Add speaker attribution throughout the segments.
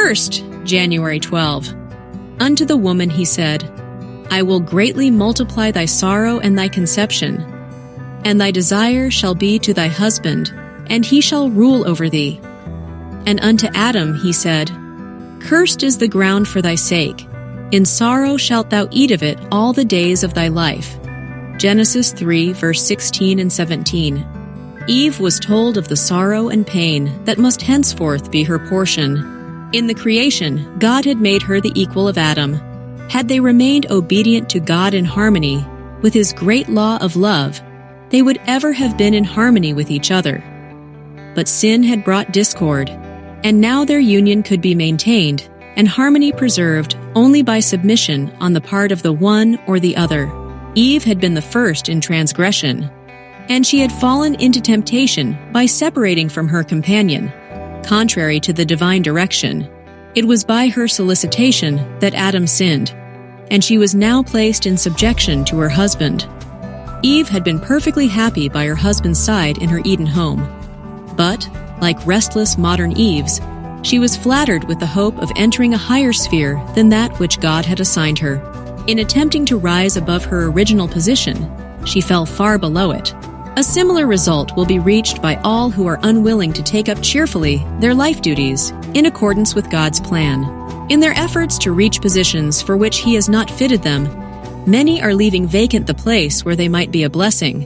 Speaker 1: First, January 12. Unto the woman he said, I will greatly multiply thy sorrow and thy conception, and thy desire shall be to thy husband, and he shall rule over thee. And unto Adam he said, Cursed is the ground for thy sake. In sorrow shalt thou eat of it all the days of thy life. Genesis 3, verse 16 and 17. Eve was told of the sorrow and pain that must henceforth be her portion. In the creation, God had made her the equal of Adam. Had they remained obedient to God in harmony with His great law of love, they would ever have been in harmony with each other. But sin had brought discord, and now their union could be maintained and harmony preserved only by submission on the part of the one or the other. Eve had been the first in transgression, and she had fallen into temptation by separating from her companion, contrary to the divine direction. It was by her solicitation that Adam sinned, and she was now placed in subjection to her husband. Eve had been perfectly happy by her husband's side in her Eden home. But, like restless modern Eves, she was flattered with the hope of entering a higher sphere than that which God had assigned her. In attempting to rise above her original position, she fell far below it. A similar result will be reached by all who are unwilling to take up cheerfully their life duties in accordance with God's plan. In their efforts to reach positions for which He has not fitted them, many are leaving vacant the place where they might be a blessing.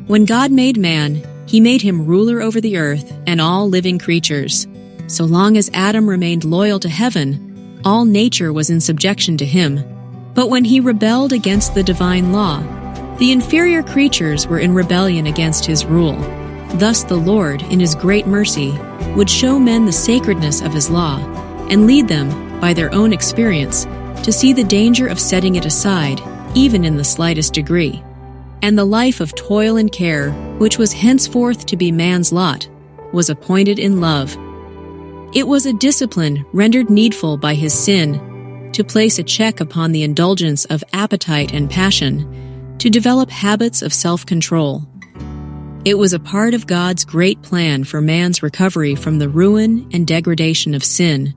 Speaker 1: When God made man, He made him ruler over the earth and all living creatures. So long as Adam remained loyal to heaven, all nature was in subjection to him. But when he rebelled against the divine law, the inferior creatures were in rebellion against his rule. Thus the Lord, in His great mercy, would show men the sacredness of His law and lead them, by their own experience, to see the danger of setting it aside, even in the slightest degree. And the life of toil and care, which was henceforth to be man's lot, was appointed in love. It was a discipline rendered needful by his sin, to place a check upon the indulgence of appetite and passion, to develop habits of self-control. It was a part of God's great plan for man's recovery from the ruin and degradation of sin.